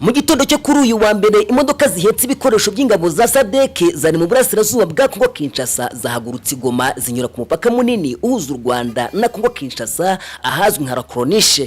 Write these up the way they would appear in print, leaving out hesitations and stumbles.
Mu gitondo cyo kuri uyu wa mbere imodoka zihetse ibikoresho by'ingabo za SADC zari mu burasirazuba bwa Kongo Kinshasa zahagurutse Goma zinyura ku mupaka munini uhuza u Rwanda na Kongo Kinshasa ahazwi nka Rakronishe.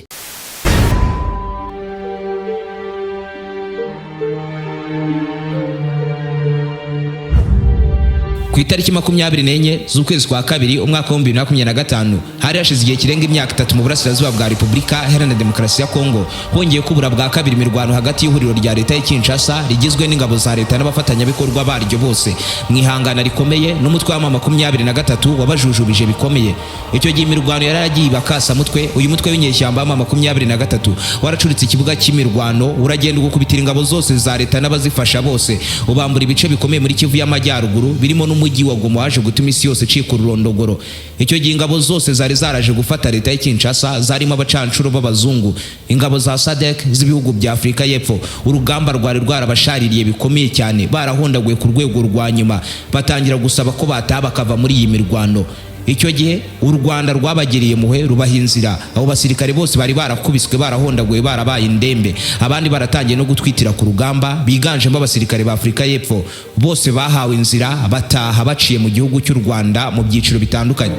Ku itariki 24 z'ukwezi kwa kabiri umwaka wa 2025 hari hashize igihe kirenga imyaka 3 mu burasirazuba bwa Repubulika Iharanira Demokarasi ya Kongo hongeye kubura bwa kabiri imirwano hagati y'ihuriro rya leta ya Kinshasa rigizwe n'ingabo za leta n'abafatanyabikorwa baryo bose mwihangana rikomeye n'umutwe wa 23 wabajujubije bikomeye. Icyo gihe imirwano yaragiye bakasa mutwe uyu mutwe w'inyeshyamba wa 23 waracuritse ikibuga cy'imirwano uragenda gukubitira ingabo zose za leta n'abazifasha bose ubambura ibice bikomeye muri Kivu y'Amajyaruguru birimo umujyi wa Goma waje gutuma isi yose cika ururondogoro. Icyo gihe ingabo zose zari zaraje gufata leta ya Kinshasa zarimo abacancuro b'abazungu, ingabo za SADC z'ibihugu bya Afrika y'Epfo. Urugamba rwari rwarabashaririye bikomeye cyane, barahondaguye ku rwego rwa nyuma batangira gusaba ko bataha bakava muri iyi mirwano. Icyo gihe u Rwanda rwabagiriye muhe rubahinzira, abo basirikare bose bari barakubiswe barahondaguye barabaye indembe, abandi baratangiye no gutwitira ku rugamba biganjemo abasirikare ba Afrika y'Epfo. Bose bahawe inzira bataha baciye mu gihugu cy'u Rwanda mu byiciro bitandukanye.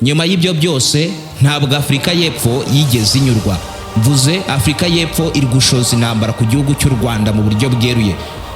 Nyuma y'ibyo byose ntabwo Afrika y'Epfo yigeze inyurwa. Mvuze Afrika y'Epfo iri gushoza intambara ku gihugu cy'u Rwanda mu buryo bweruye.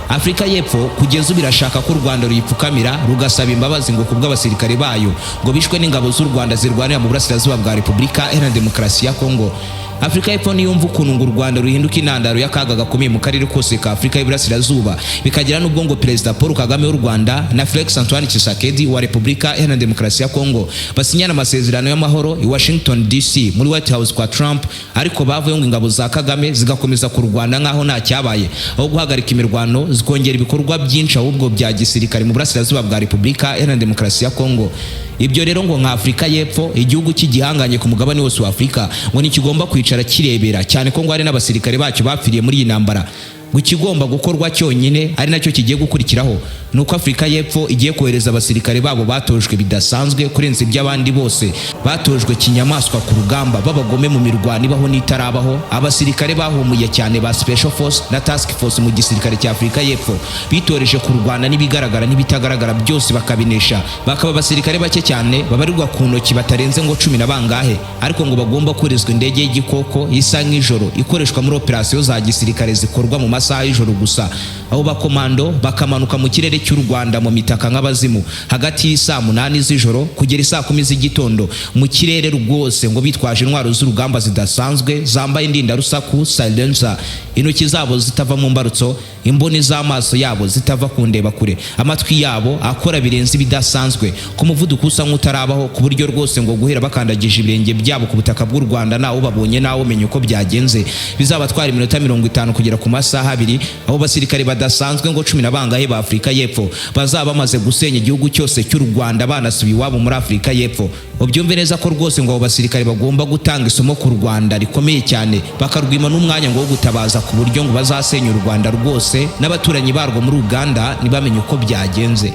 Afrika y'Epfo kugeza ubirashaka ko u Rwanda ruyipfukamira rugasaba imbabazi ngo kubw'abasirikare bayo ngo bishwe n'ingabo z'u Rwanda zirwanira mu burasirazuba bwa Repubulika Iharanira Demokarasi ya Kongo. Afrika y'Epfo niyumva ukuntu ngo u Rwanda ruhinduka intandaro y'akaga gakomeye mu karere kose ka Afrika y'Iburasirazuba bikagira n'ubwo ngo Perezida Paul Kagame w'u Rwanda na Felix Antoine Tshisekedi wa Repubulika Iharanira Demokarasi ya Kongo basinyana amasezerano y'amahoro i Washington DC muri White House kwa Trump, ariko bavuye ngo ingabo za Kagame zigakomeza ku Rwanda nkaho nta cyabaye aho guhagarika imirwano zikongera ibikorwa byinshi ahubwo bya gisirikare mu burasirazuba bwa Repubulika Iharanira Demokarasi ya Kongo. Ibyo rero ngo nka Afrika y'Epfo igihugu cy'igihanganye ku mugabane wose wa Afrika ngo nikigomba kwicara kirebera cyane ko ngo hari n'abasirikare bacyo bapfiriye muri iyi ntambara. Gukigomba gukorwa cyonyine ari nacyo kigiye gukurikiraho nuko Afrika y'Epfo igiye kohereza abasirikare babo batojwe bidasanzwe kurenza iby'abandi bose, batojwe kinyamaswa ku rugamba babagome mu mirwano ibaho n'itarabaho. Abasirikare bahumuye cyane ba Special Force na Task Force mu gisirikare cya Afrika y'Epfo bitoreje ku Rwanda n'ibigaragara n'ibitagaragara byose bakabinesha, bakaba abasirikare bake cyane babarirwa ku ntoki batarenze ngo 10 na bangahe, ariko ngo bagomba kurizwa indege y'igikoko isa nk'ijoro ikoreshwa muri operasiyo za gisirikare zikorwa mu masaha y'ijoro gusa, aho bakomando bakamanuka mu kirere cy'u Rwanda mu mitaka nk'abazimu hagati y'isa 8 z'ijoro kugera isa 10 z'igitondo mu kirere rwose ngo bitwaje intwaro z'urugamba zidasanzwe zambaye indinda rusaku silencer, intoki zabo zitava mu mbarutso, imboni z'amaso yabo zitava ku ndeba kure, amatwi yabo akora birenze bidasanzwe ku muvuduko usa nk'utarabaho ku buryo rwose ngo guhera bakandagije ibirenge byabo ku butaka bw'u Rwanda nawo babonye nawo menye uko byagenze bizabatwara iminota 50 kugera ku masaha 2, abo basirikare badasanzwe ngo 10 na bangahe ba Afrika y'Epfo bazaba bamaze gusenya igihugu cyose cy'u Rwanda banasubiye iwabo muri Afrika y'Epfo. Ubyumve neza ko rwose ngo abo basirikare bagomba gutanga isomo ku Rwanda rikomeye cyane bakarwima n'umwanya ngo wo gutabaza ku buryo ngo bazasenya u Rwanda rwose n'abaturanyi barwo muri Uganda ntibamenye uko byagenze.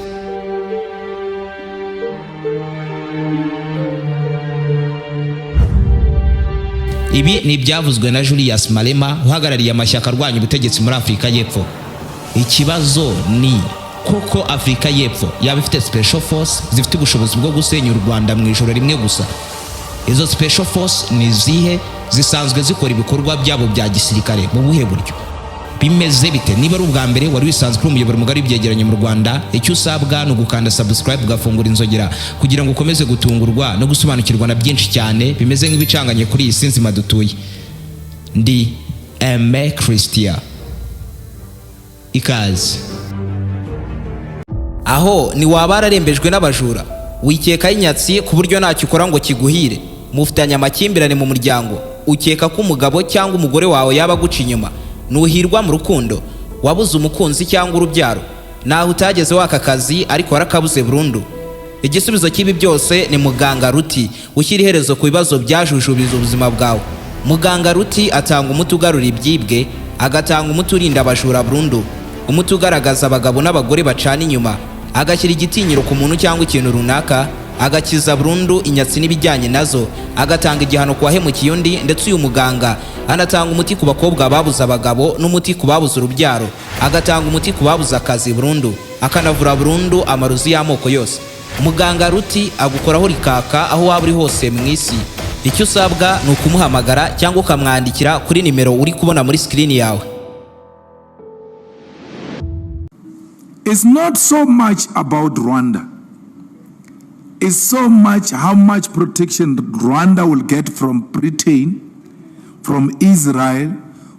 Ibi ni ibyavuzwe na Julius Malema uhagarariye amashyaka arwanya ubutegetsi muri Afrika y'Epfo. Ikibazo ni kuko Afrika y'Epfo yaba ifite Special Force zifite ubushobozi bwo gusenya u Rwanda mu ijoro rimwe gusa. Izo Special Force ni zihe? Zisanzwe zikora ibikorwa byabo bya gisirikare mu buhe buryo? Bimeze bite? Niba ari ubwa mbere wari wisanzwe kuri umuyoboro mugari w'ibyegeranyo mu Rwanda, icyo usabwa no gukanda subscribe ugafungura inzogera kugira ngo ukomeze gutungurwa no gusobanukirwa na byinshi cyane bimeze nk'ibicanganye kuri iyi sinzima dutuye. Ndi Aime Christian. Ikaze. Aho ni wabararembejwe n'abajura wikeka inyatsi ku buryo ntacyo ukora ngo kiguhire, mufitanye amakimbirane mu muryango, ukeka ko umugabo cyangwa umugore wawe yaba guca inyuma, nuhirwa mu rukundo, wabuze umukunzi cyangwa urubyaro, naho utageze waka kazi ariko warakabuze burundu. Igisubizo cy'ibi byose ni Muganga Ruti ushyira iherezo ku bibazo byajujubiza ubuzima bwawe. Muganga Ruti atanga umuti ugarura ibyibwe, agatanga umuti urinda abajura burundu, umuti ugaragaza abagabo n'abagore bacana inyuma, agashyira igitinyiro ku muntu cyangwa ikintu runaka, agakiza burundu inyatsi n'ibijyanye nazo, agatanga igihano ku wahemukiye undi, ndetse uyu muganga anatanga umuti ku bakobwa babuze abagabo n'umuti ku babuze urubyaro, agatanga umuti ku babuze akazi burundu, akanavura burundu amarozi y'amoko yose. Muganga Ruti agukoraho rikaka aho waba uri hose mu isi. Icyo usabwa ni ukumuhamagara cyangwa ukamwandikira kuri nimero uri kubona muri screen yawe. It's not so much about Rwanda. It's so much how much protection Rwanda will get from Britain, from Israel,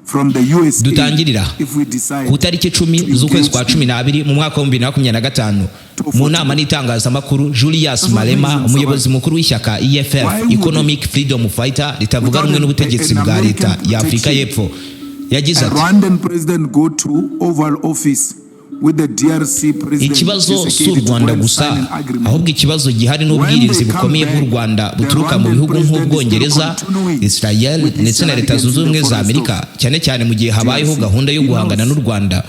from the USA. Dutangirira ku tariki 10 z'ukwezi kwa 12 mu mwaka wa 2025 mu nama n'itangazamakuru. Julius Malema, umuyobozi mukuru w'ishyaka EFF, Economic Freedom Fighter, ritavuga rumwe n'ubutegetsi bwa leta ya Afurika y'Epfo, yagize ati Rwandan president go to Oval Office with the DRC president. Ikibazo si u Rwanda gusa, ahubwo ikibazo gihari n'ubwirinzi bukomeye bw'u Rwanda buturuka mu bihugu nk'Ubwongereza, Israel ndetse na Leta Zunze Ubumwe za Amerika, cyane cyane mu gihe habayeho gahunda yo guhangana n'u Rwanda.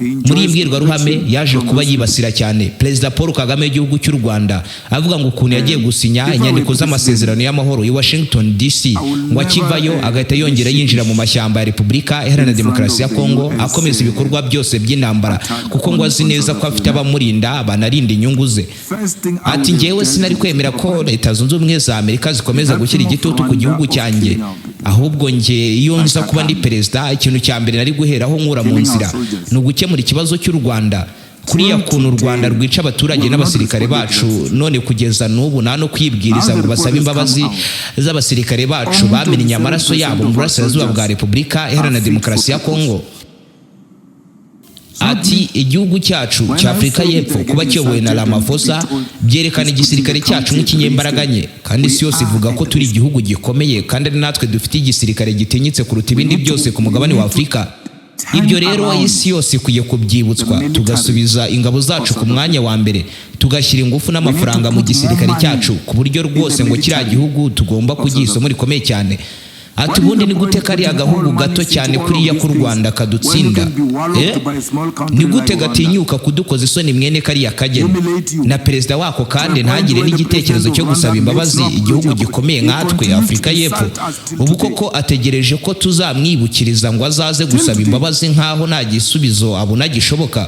Muri imbwirwaruhame yaje kuba yibasira cyane Perezida Paul Kagame w'igihugu cy'u Rwanda, avuga ngo ukuntu yagiye gusinya inyandiko z'amasezerano y'amahoro i Washington DC, ngo akivayo agahita yongera yinjira mu mashyamba ya Repubulika Iharanira Demokarasi ya Kongo, akomeza ibikorwa byose by'intambara, kuko ngo azi neza ko afite abamurinda banarinda inyungu ze. Ati njyewe sinari kwemera ko Leta Zunze Ubumwe za Amerika zikomeza gushyira igitutu ku gihugu cyanjye, ahubwo nge iyo nza kuba ndi perezida, ikintu cya mbere nari guheraho nkura mu nzira ni ugukemura ikibazo cy'u Rwanda, kuriya kuntu u Rwanda rwica abaturage n'abasirikare bacu, none kugeza n'ubu nta no kwibwiriza ngo basabe imbabazi z'abasirikare bacu bamennye amaraso yabo mu burasirazuba bwa Repubulika Iharanira Demokarasi ya Kongo. Ati igihugu cyacu cya Afurika y'Epfo kuba kiyobowe na Ramaphosa byerekana igisirikare cyacu nk'ikinyembaraga nke, kandi isi yose ivuga ko turi igihugu gikomeye, kandi natwe dufite igisirikare gitinyitse kuruta ibindi byose ku mugabane wa Afurika. Ibyo rero isi yose ikwiye kubyibutswa, tugasubiza ingabo zacu ku mwanya wa mbere, tugashyira ingufu n'amafaranga mu gisirikare cyacu, ku buryo rwose ngo kiriya gihugu tugomba kugiha isomo rikomeye cyane. Ati ubundi ni gute kari agahugu gato cyane kuriya ku Rwanda kadutsinda? Ni gute gatinyuka kudukoza isoni mwene kariya kageni na perezida wako, kandi ntagire n'igitekerezo cyo gusaba imbabazi igihugu gikomeye nkatwe Afurika y'Epfo? Ubu koko ategereje ko tuzamwibukiriza ngo azaze gusaba imbabazi nkaho nta gisubizo abona gishoboka?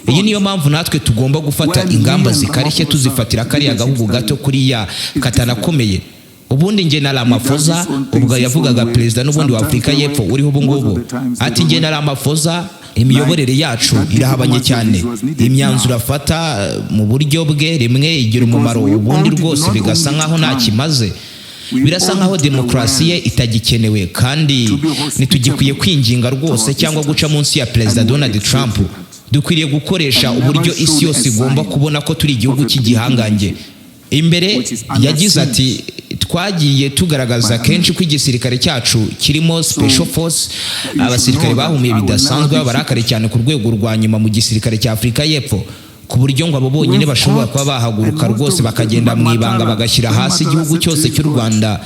Iyi niyo mpamvu natwe tugomba gufata ingamba zikarishye tuzifatira kariya gahugu gato kuriya katanakomeye. Ubundi nge na Ramaphosa, ubwo yavugaga perezida n'ubundi wa Afurika y'Epfo uriho ubu ngubu, ati nge na Ramaphosa imiyoborere yacu irahabanye cyane, imyanzuro afata mu buryo bwe rimwe igira umumaro, ubundi rwose bigasa nkaho nta kimaze. Birasa nkaho demokarasi ye itagikenewe, kandi ntitugikwiye kwinginga rwose cyangwa guca munsi ya Perezida Donald Trump. Dukwiriye gukoresha uburyo isi yose igomba kubona ko turi igihugu cy'igihangange. Imbere yagize ati twagiye tugaragaza kenshi ko igisirikare cyacu kirimo special force, abasirikare bahumiye bidasanzwe babarakare cyane ku rwego rwa nyuma mu gisirikare cya Afurika y'Epfo, ku buryo ngo abo bonyine bashobora kuba bahaguruka rwose bakagenda mu ibanga bagashyira hasi igihugu cyose cy'u Rwanda.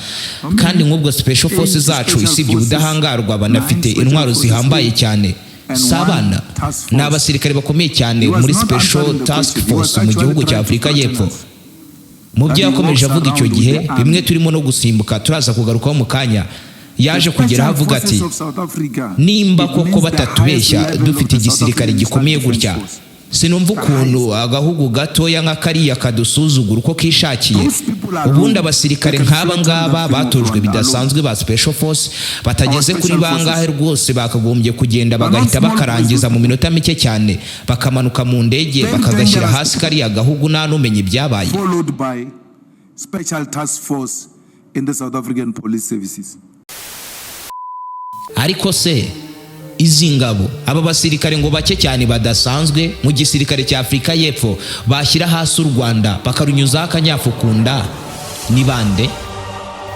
Kandi nk'ubwo special force zacu isibye ubudahangarwa banafite intwaro zihambaye cyane. Sabana ni abasirikare bakomeye cyane muri special task force mu gihugu cya Afurika y'Epfo. Mu byo yakomeje avuga icyo gihe, bimwe turimo no gusimbuka turaza kugarukaho mu kanya, yaje kugeraho avuga ati nimba koko batatubeshya dufite igisirikare gikomeye gutya, sinumva ukuntu agahugu gatoya nka kariya kadusuzugura uko kishakiye. Ubundi abasirikare nk'aba ngaba batojwe bidasanzwe ba special force batageze kuri bangahe rwose bakagombye kugenda bagahita bakarangiza mu minota mike cyane, bakamanuka mu ndege bakagashyira hasi kariya gahugu nta n'umenye ibyabaye. Ariko se izi ngabo, aba basirikare ngo bake cyane badasanzwe mu gisirikare cya Afurika y'Epfo bashyira hasi u Rwanda bakarunyuzaho akanyafu kunda, ni bande?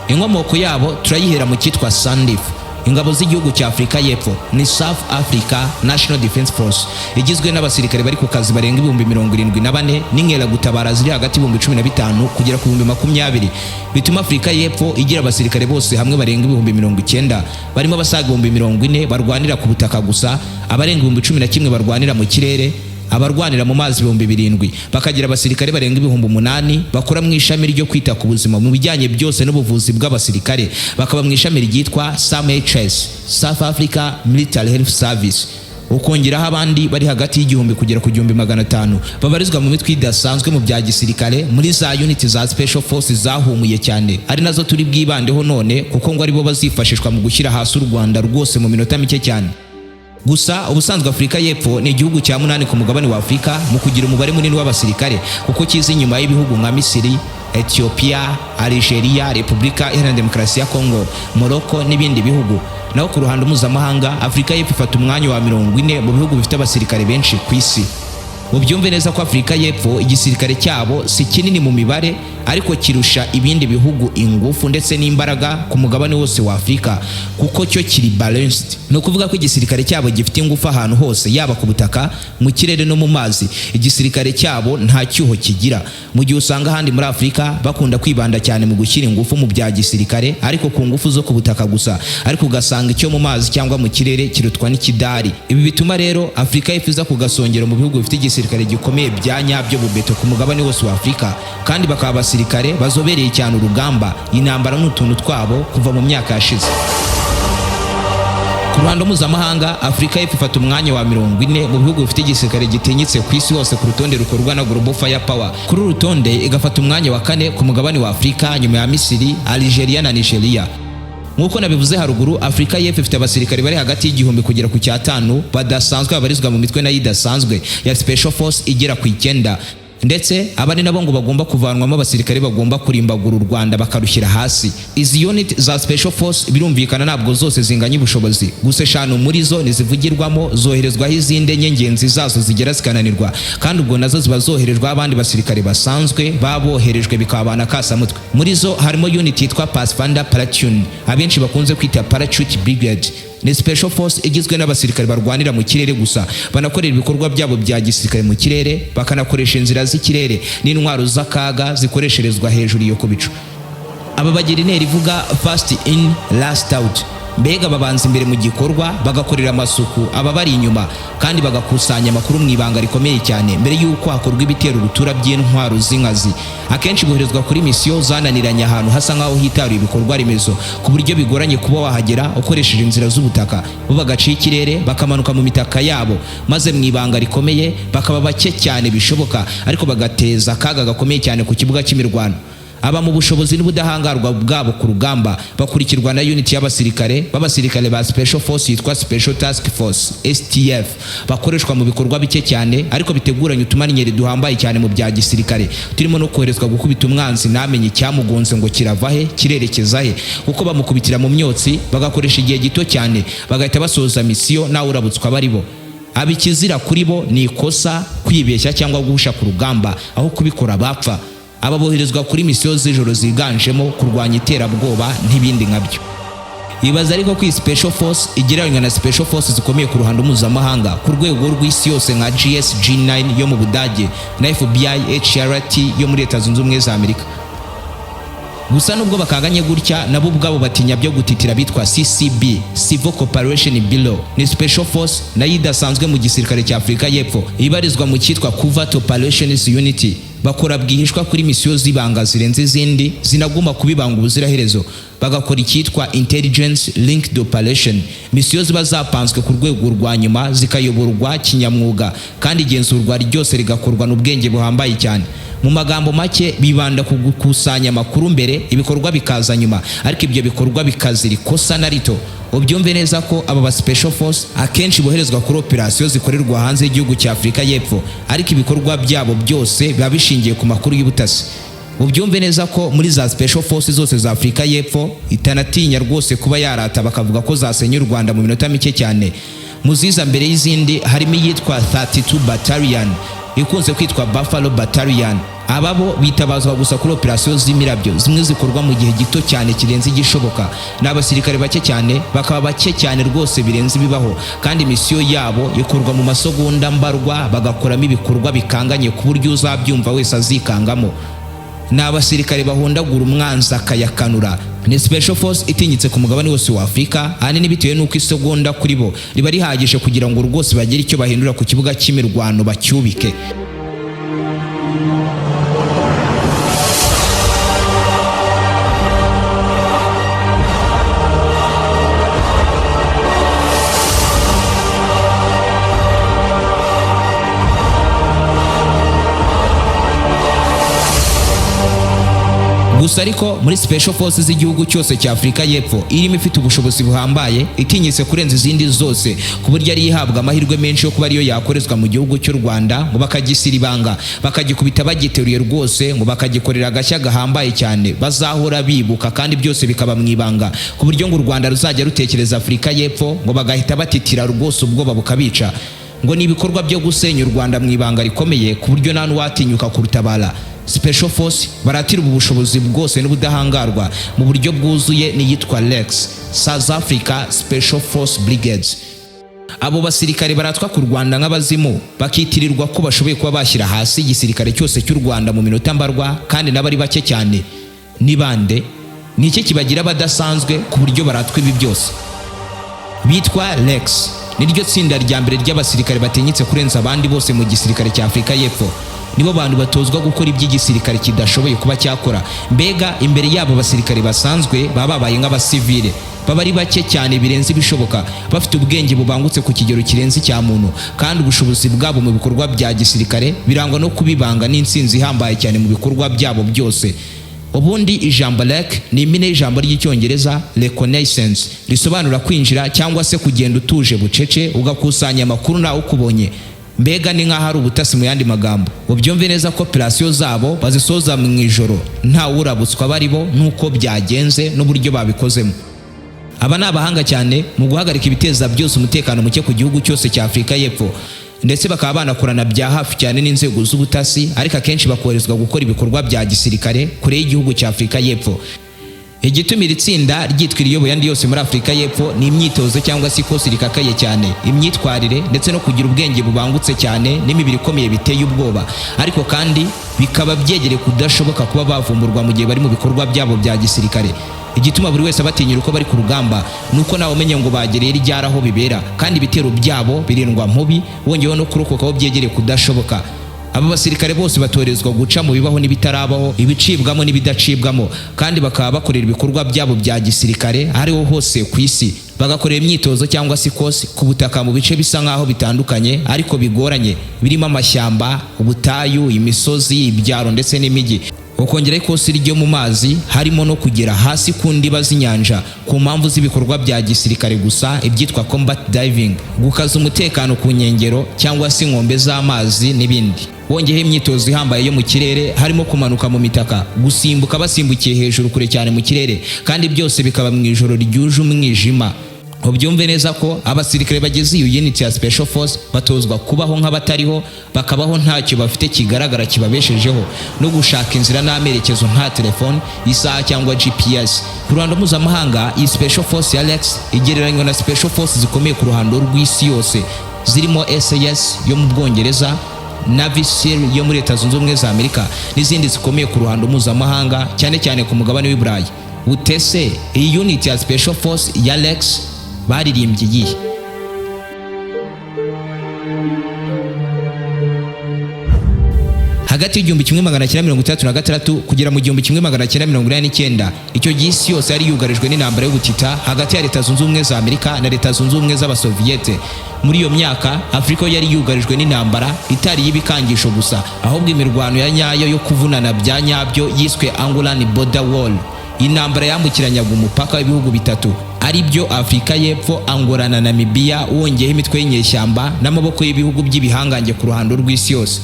Inkomoko yabo turayihera mu cyitwa SANDF. Ingabo z'igihugu cya Afurika y'Epfo ni South Africa National Defense Force, igizwe n'abasirikare bari ku kazi barenga 74,000 n'inkeragutabara ziri hagati y'ibihumbi 15 kugera ku 20,000, bituma Afurika y'Epfo igira abasirikare bose hamwe barenga 90,000, barimo abasaga 40,000 barwanira ku butaka gusa, abarenga 11,000 barwanira mu kirere, abarwanira mu mazi 7,000 bakagira abasirikare barenga 8,000 bakora mu ishami ryo kwita ku buzima mu bijyanye byose n'ubuvuzi bw'abasirikare, bakaba mu ishami ryitwa SAMHS, South Africa Military Health Service. Ukongeraho abandi bari hagati y'igihumbi kugera ku 1,500 babarizwa mu mitwe idasanzwe mu bya gisirikare muri za unit za special forces zahumuye cyane, ari nazo turi bwibandeho none kuko ngo aribo bazifashishwa mu gushyira hasi u Rwanda rwose mu minota mike cyane. Gusa ubusanzwe Afurika y'Epfo ni igihugu cya 8 ku mugabane wa Afurika mu kugira umubare munini w'abasirikare kuko kizi nyuma y'ibihugu nka Misiri, Ethiopia, Algeria, Repubulika Iharanira Demokarasi ya Congo, Morocco n'ibindi bihugu. Naho ku ruhando mpuzamahanga Afurika y'Epfo ifata umwanya wa 40 mu bihugu bifite abasirikare benshi ku isi. Ubyumve neza ko Afurika y'Epfo igisirikare cyabo si kinini mu mibare ariko kirusha ibindi bihugu ingufu ndetse n'imbaraga ku mugabane wose wa Afurika kuko cyo kiri balanced. No kuvuga ko igisirikare cyabo gifite ingufu ahantu hose yaba ku butaka, mu kirere no mu mazi. Igisirikare cyabo nta cyuho kigira. Mu gihe usanga handi muri Afurika bakunda kwibanda cyane mu gushyira ingufu mu bya gisirikare ariko ku ngufu zo ku butaka gusa, ariko ugasanga icyo mu mazi cyangwa mu kirere kirutwa n'ikidari. Ibi bituma rero Afurika yifuza kugasongera mu bihugu bifite igisirikare gikomeye bya nyabyo bubeto ku mugabane wose wa Afurika, kandi bakaba abasirikare bazobereye cyane urugamba, intambara n'utuntu twabo kuva mu myaka yashize. Ku ruhando mpuzamahanga Afurika y'Epfo ifata umwanya wa 40 mu bihugu bifite igisirikare gitinyitse ku isi hose ku rutonde rukorwa na Global Firepower. Kuri uru rutonde igafata umwanya wa 4 ku mugabane wa Afurika nyuma ya Misiri, Algeria na Nigeria. Nk'uko nabivuze haruguru, Afurika y'Epfo ifite abasirikare bari hagati y'igihumbi kugera ku 5 badasanzwe babarizwa mu mitwe nayo idasanzwe ya Special Force igera ku 9, ndetse abandi nabo ngo bagomba kuvanwamo abasirikare bagomba kurimbagura u Rwanda bakarushyira hasi. Izi unit za Special Force birumvikana ntabwo zose zinganya ubushobozi, gusa 5 muri zo nizivugirwamo zoherezwaho izindi nyengenzi zazo zigera zikananirwa, kandi ubwo nazo ziba zoherejwe abandi basirikare basanzwe baboherejwe bikabana kasamutwe. Muri zo harimo unit yitwa Pathfinder Platoon, abenshi bakunze kwita Parachute Brigade. Ni Special Force igizwe n'abasirikare barwanira mu kirere gusa, banakorera ibikorwa byabo bya gisirikare mu kirere, bakanakoresha inzira z'ikirere n'intwaro z'akaga zikoresherezwa hejuru yo ku bicu. Aba bagira intera ivuga first in last out, mbega babanza imbere mu gikorwa bagakorera amasuku aba bari inyuma, kandi bagakusanya amakuru mu ibanga rikomeye cyane mbere y'uko hakorwa ibitero urutura by'intwaro z'inkazi. Akenshi boherezwa kuri misiyo zananiranye ahantu hasa nk'aho hitaruye ibikorwa remezo ku buryo bigoranye kuba wahagera ukoresheje inzira z'ubutaka, bo bagaciye ikirere bakamanuka mu mitaka yabo, maze mu ibanga rikomeye bakaba bake cyane bishoboka, ariko bagateza akaga gakomeye cyane ku kibuga cy'imirwano. Aba mu bushobozi n'ubudahangarwa bwabo ku rugamba bakurikirwa na unit y'abasirikare ba Special Force yitwa Special Task Force STF, bakoreshwa mu bikorwa bike cyane ariko biteguranye utumaninyeri duhambaye cyane mu bya gisirikare, turimo no koherezwa gukubita umwanzi namenye cyamugonze ngo kirava he kirerekeza he, kuko bamukubitira mu myotsi bagakoresha igihe gito cyane bagahita basoza misiyo nawe urabutswa baribo. Abikizira kuri bo ni ikosa kwibeshya cyangwa guhusha ku rugamba, aho kubikora bapfa. Aba boherezwa kuri misiyo z'ijoro ziganjemo kurwanya iterabwoba n'ibindi nkabyo. Ibaza ariko ko Special Force igereranywa na Special Force zikomeye ku ruhando mpuzamahanga ku rwego rw'isi yose nka GSG9 yo mu Budage na FBI HRT yo muri Leta Zunze Ubumwe za Amerika. Gusa nubwo bakanganye gutya, nabo ubwabo batinya byo gutitira bitwa CCB, Civil Cooperation Bureau. Ni Special Force nayo idasanzwe mu gisirikare cya Afurika y'Epfo, ibarizwa mu cyitwa Covert Operations Unity. Bakora bwihishwa kuri misiyo zibanga zirenze izindi zinaguma kubibanga ubuziraherezo, bagakora icyitwa Intelligence Linked Operation. Misiyo ziba zapanzwe ku rwego rwa nyuma zikayoborwa kinyamwuga, kandi igenzurwa ryose rigakorwa n'ubwenge buhambaye cyane. Mu magambo make bibanda ku gukusanya amakuru mbere, ibikorwa bikaza nyuma, ariko ibyo bikorwa bikazira ikosa na rito. Ubyumve neza ko aba ba Special Force akenshi boherezwa kuri operasiyo zikorerwa hanze y'igihugu cya Afurika y'Epfo, ariko ibikorwa byabo byose biba bishingiye ku makuru y'ubutasi. Ubyumve neza ko muri za Special Force zose za Afurika y'Epfo itanatinya rwose kuba yarata bakavuga ko zasenya u Rwanda mu minota mike cyane. Muziza mbere y'izindi harimo iyitwa 32 Battalion, ikunze kwitwa Buffalo Battalion. Ababo bitabazwa gusa kuri operasiyo z'imirabyo zimwe zikorwa mu gihe gito cyane kirenze igishoboka, n'abasirikare bake cyane, bakaba bake cyane rwose birenze bibaho, kandi misiyo yabo ikorwa mu masegonda mbarwa, bagakoramo ibikorwa bikanganye ku buryo uzabyumva wese azikangamo. ni abasirikare bahondagura umwanzi akayakanura. Ni special force itinyitse ku mugabane wose wa Afurika, ahanini bitewe n'uko isegonda kuri bo riba rihagije kugira ngo rwose bagire icyo bahindura ku kibuga cy'imirwano bacyubike. Gusa ariko muri special forces z'igihugu cyose cya Afurika y'Epfo irimo ifite ubushobozi buhambaye, itinyitse kurenza izindi zose, ku buryo ari ihabwa amahirwe menshi yo kuba ariyo yakorezwa mu gihugu cy'u Rwanda, ngo bakagisira ibanga, bakagikubita bagiteruye rwose, ngo bakagikorera agashya gahambaye cyane bazahora bibuka, kandi byose bikaba mu ibanga, ku buryo ngo u Rwanda ruzajya rutekereza Afurika y'Epfo ngo bagahita batitira rwose, ubwoba bukabica. Ngo ni ibikorwa byo gusenya u Rwanda mu ibanga rikomeye, ku buryo nta n'uwatinyuka kurutabara. Special Force baratira ubu bushobozi bwose n'ubudahangarwa mu buryo bwuzuye n'iyitwa LEX, South Africa Special Force Brigades. Abo basirikare baratwa ku Rwanda nk'abazimu, bakitirirwa ko bashoboye kuba bashyira hasi igisirikare cyose cy'u Rwanda mu minota mbarwa, kandi n'abari bake cyane. Ni bande? Ni iki kibagira badasanzwe ku buryo baratwa ibi byose? Bitwa LEX, niryo tsinda rya mbere ry'abasirikare batinyitse kurenza abandi bose mu gisirikare cya Afurika y'Epfo. Nibo bantu batozwa gukora iby'igisirikare kidashoboye kuba cyakora. Mbega imbere yabo basirikare basanzwe baba babaye nk'abasivile, baba ari bake cyane birenze ibishoboka, bafite ubwenge bubangutse ku kigero kirenze cya muntu, kandi ubushobozi bwabo mu bikorwa bya gisirikare birangwa no kubibanga n'intsinzi ihambaye cyane mu bikorwa byabo byose. Ubundi ijambo LEC ni impine y'ijambo ry'icyongereza reconnaissance, risobanura kwinjira cyangwa se kugenda utuje bucece ugakusanya amakuru nawe ukubonye. Mbega ni nk'aho ari ubutasi mu yandi magambo. Ubyumve neza ko operasiyo zabo bazisoza mu ijoro, nta wurabutswa baribo nuko byagenze n'uburyo babikozemo. Aba ni abahanga cyane mu guhagarika ibiteza byose umutekano muke ku gihugu cyose cya Afurika y'Epfo, ndetse bakaba banakorana bya hafi cyane n'inzego z'ubutasi, ariko akenshi bakoherezwa gukora ibikorwa bya gisirikare kure y'igihugu cya Afurika y'Epfo. Igituma iri tsinda ryitwa iriyoboye andi yose muri Afurika y'Epfo ni imyitozo cyangwa se ikosi rikakaye cyane, imyitwarire ndetse no kugira ubwenge bubangutse cyane n'imibiri ikomeye biteye ubwoba, ariko kandi bikaba byegereye kudashoboka kuba bavumburwa mu gihe bari mu bikorwa byabo bya gisirikare. Igituma buri wese abatinyira uko bari ku rugamba nuko nawe umenye ngo bagereye ryari aho bibera, kandi ibitero byabo birindwa mubi, wongeyeho no kurokoka aho byegereye kudashoboka. Aba basirikare bose batorezwa guca mu bibaho n'ibitarabaho, ibicibwamo n'ibidacibwamo, kandi bakaba bakorera ibikorwa byabo bya gisirikare ariho hose ku isi. Bagakorera imyitozo cyangwa se ikosi ku butaka mu bice bisa nk'aho bitandukanye ariko bigoranye, birimo amashyamba, ubutayu, imisozi, ibyaro ndetse n'imijyi. Ukongera ikosi ryo mu mazi, harimo no kugera hasi ku ndiba z'inyanja ku mpamvu z'ibikorwa bya gisirikare gusa, ibyitwa combat diving, gukaza umutekano ku nkengero cyangwa se inkombe z'amazi n'ibindi. Wongeyeho imyitozo ihambaye yo mu kirere, harimo kumanuka mu mitaka, gusimbuka basimbukiye hejuru kure cyane mu kirere, kandi byose bikaba mu ijoro ryuje umwijima. Ubyumve neza ko abasirikare bageze iyo unit ya Special Force batozwa kubaho nk'abatariho, bakabaho ntacyo bafite kigaragara kibabeshejeho, no gushaka inzira n'amerekezo nta telefone, isaha cyangwa GPS. Ku ruhando mpuzamahanga, iyi Special Force ya LEX igereranywa na Special Force zikomeye ku ruhando rw'isi yose, zirimo SAS yo mu Bwongereza, Navy SEAL yo muri Leta Zunze Ubumwe za Amerika, n'izindi zikomeye ku ruhando mpuzamahanga, cyane cyane ku mugabane w'i Burayi. Utese iyi unit ya Special Force ya LEX baririmbye iyihe? Hagati y'igihumbi 1936 kugera mu 1949, icyo gihe isi yose yari yugarijwe n'intambara y'ubutita hagati ya Leta Zunze Ubumwe za Amerika na Leta Zunze Ubumwe z'Abasoviyete. Muri iyo myaka Afurika yari yugarijwe n'intambara itari y'ibikangisho gusa, ahubwo imirwano ya nyayo yo kuvunana bya nyabyo yiswe Angolan Border Wall. Intambara yambukiranyaga umupaka w'ibihugu bitatu, ari byo Afurika y'Epfo, Angola na Namibia, wongeyeho imitwe y'inyeshyamba n'amaboko y'ibihugu by'ibihangange ku ruhando rw'isi yose.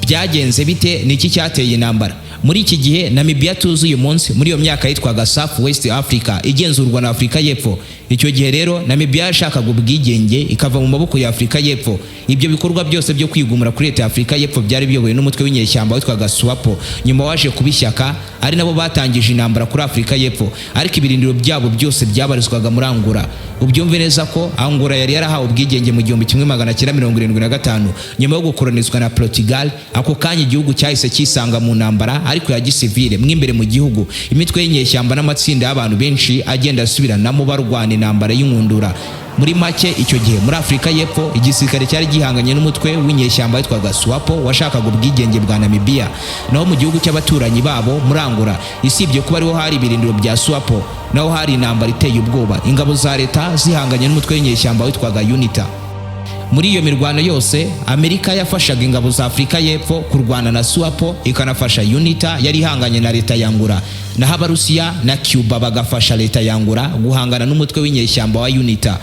Byagenze bite? Niki cyateye intambara? Muri iki gihe Namibia tuzi uyu munsi, muri iyo myaka yitwaga South West Africa igenzurwa na Afurika y'Epfo, Icyo gihe rero Namibia yashakaga ubwigenge ikava mu maboko ya Afurika y'Epfo. Ibyo bikorwa byose byo kwigumura kuri leta ya Afurika y'Epfo byari biyobowe n'umutwe w'inyeshyamba witwaga SWAPO. Nyuma waje kubishyaka ari nabo batangije intambara kuri Afurika y'Epfo, ariko ibirindiro byabo byose byabarizwaga muri Angola. Ubyumve neza ko Angola yari yarahawe ubwigenge mu 1975 nyuma yo gukolonizwa na Portugal. Ako kanya igihugu cyahise kisanga mu ntambara ariko ya gisivile mwimbere mu gihugu. Imitwe y'inyeshyamba n'amatsinda y'abantu benshi agenda asubiranamo barwana intambara y'inkundura. Muri make icyo gihe muri Afurika y'Epfo igisirikare cyari gihanganye n'umutwe w'inyeshyamba witwaga SWAPO washakaga ubwigenge bwa Namibia. Naho mu gihugu cy'abaturanyi babo muri Angola, isibye kuba ariho hari ibirindiro bya SWAPO, naho hari intambara iteye ubwoba. Ingabo za leta zihanganye n'umutwe w'inyeshyamba witwaga UNITA. Muri iyo mirwano yose Amerika yafashaga ingabo za Afurika y'Epfo kurwana na SWAPO, ikanafasha UNITA yari ihanganye na leta ya Angola, naho Abarusiya na Cuba bagafasha leta ya Angola guhangana n'umutwe w'inyeshyamba wa UNITA.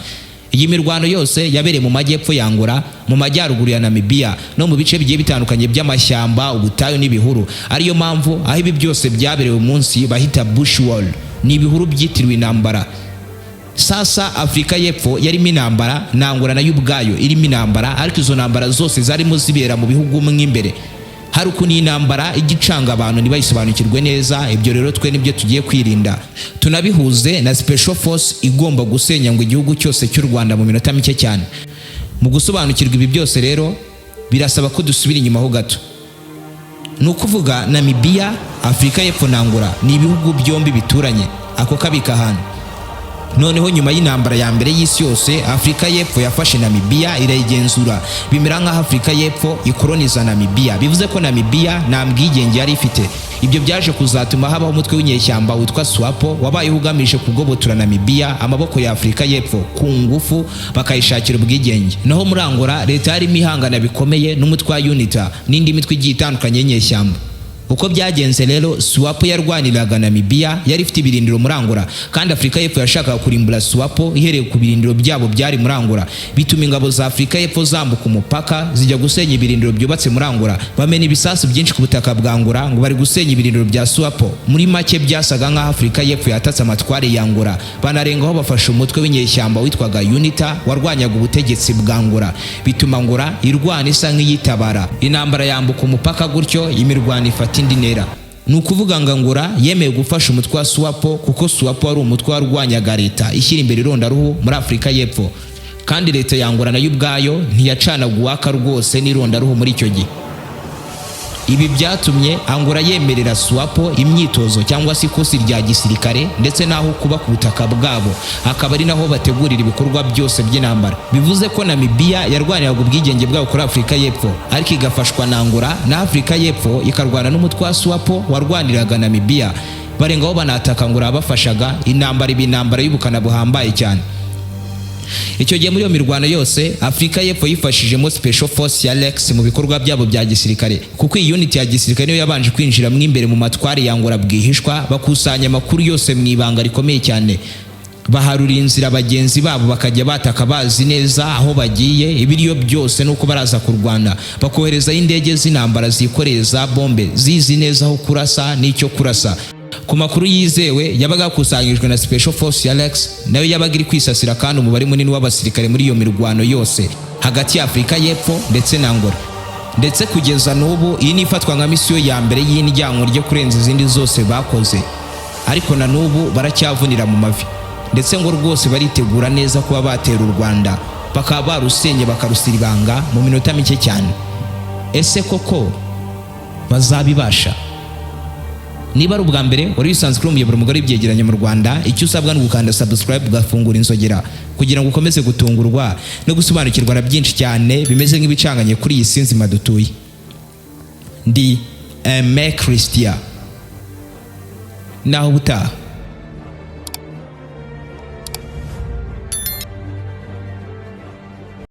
Iyi mirwano yose yabereye mu majyepfo ya Angola, mu majyaruguru ya Namibia no mu bice bigiye bitandukanye by'amashyamba, ubutayu n'ibihuru. Ariyo mpamvu aho ibi byose byaberewe munsi bahita Bushwall, ni ibihuru byitiriwe intambara. Sasa Afurika y'Epfo yarimo intambara na Angola nayo ubwayo irimo intambara, ariko izo ntambara zose zarimo zibera mu bihugu mw'imbere. Hari ukuntu intambara igicanga abantu ntibayisobanukirwe neza. Ibyo rero twe nibyo tugiye kwirinda, tunabihuze na Special Force igomba gusenya ngo igihugu cyose cy'u Rwanda mu minota mike cyane. Mu gusobanukirwa ibi byose rero birasaba ko dusubira inyuma ho gato. Ni ukuvuga Namibia, Afurika y'Epfo na Angola ni ibihugu byombi bituranye ako kabika hano. Noneho nyuma y'intambara ya mbere y'isi yose Afurika y'Epfo yafashe Namibia irayigenzura, bimera nka Afurika y'Epfo ikoloniza Namibia. Bivuze ko Namibia nta mbwigenge yari ifite. Ibyo byaje kuzatuma habaho umutwe w'inyeshyamba witwa SWAPO wabayeho ugamije kugobotura Namibia amaboko ya Afurika y'Epfo ku ngufu, bakayishakira ubwigenge. Naho muri Angola leta yarimo ihangana bikomeye n'umutwe wa UNITA n'indi mitwe igiye itandukanye y'inyeshyamba. Uko byagenze rero SWAPO yarwaniraga Namibia yari ifite ibirindiro muri Angola, kandi Afurika y'Epfo yashakaga kurimbura SWAPO ihereye ku birindiro byabo byari muri Angola. Bituma ingabo za Afurika y'Epfo zambuka umupaka zijya gusenya ibirindiro byubatse muri Angola. Bamena ibisasu byinshi ku butaka bwa Angola ngo bari gusenya ibirindiro bya SWAPO. Muri make byasaga nk'aho Afurika y'Epfo yatatse amatware ya Angola, banarengaho bafashe umutwe w'inyeshyamba witwaga UNITA warwanyaga ubutegetsi bwa Angola. Bituma Angola irwana isa nk'iyitabara. Intambara yambuka umupaka, gutyo imirwano ifata indi ntera. Ni ukuvuga ngo Angola yemeye gufasha umutwe wa SWAPO kuko SWAPO ari umutwe warwanyaga leta ishyira imbere irondaruhu muri Afurika y'Epfo, kandi leta ya Angola nayo ubwayo ntiyacanaga uwaka rwose n'irondaruhu muri icyo gihe. Ibi byatumye Angola yemerera SWAPO imyitozo cyangwa se ikosi rya gisirikare ndetse naho kuba ku butaka bwabo, akaba ari naho bategurira ibikorwa byose by'intambara. Bivuze ko Namibia yarwaniraga ubwigenge bwabo kuri Afurika y'Epfo, ariko igafashwa na Angola, na Afurika y'Epfo ikarwana n'umutwe wa SWAPO warwaniraga Namibia. Barengaho banataka Angola bafashaga intambara, ibintambara y'ubukana buhambaye cyane. Icyo gihe muri iyo mirwano yose Afurika y'Epfo yifashijemo Special Force ya Lex mu bikorwa byabo bya gisirikare, kuko iyi unit ya gisirikare niyo yabanje kwinjira mw'imbere mu matwari ya Angola bwihishwa, bakusanya amakuru yose mu ibanga rikomeye cyane. Baharura inzira bagenzi babo bakajya bataka bazi neza aho bagiye, ibiriyo byose nuko baraza kurwana. Bakohereza indege z'intambara zikoreye za bombe zizi neza aho kurasa n'icyo kurasa. Ku makuru yizewe yabaga kusanyijwe na Special Force ya Lex, nayo yabaga iri kwisasira kandi umubare munini w'abasirikare muri iyo mirwano yose hagati ya Afurika y'Epfo ndetse na Angola. Ndetse kugeza n'ubu iyi ni ifatwa nka misiyo ya mbere y'indyango ryo kurenza izindi zose bakoze, ariko na n'ubu baracyavunira mu mavi. Ndetse ngo rwose baritegura neza kuba batera u Rwanda, bakaba barusenye bakarusira ibanga mu minota mike cyane. Ese koko bazabibasha? Niba ari ubwa mbere wari wisanzwe kuri umuyoboro mugari w'ibyegeranyo mu Rwanda, icyo usabwa ni ugukanda subscribe ugafungura inzogera kugira ngo ukomeze gutungurwa no gusobanukirwa na byinshi cyane bimeze nk'ibicanganye kuri iyi si nzima dutuye. Ndi Aime Christian, naho butaha.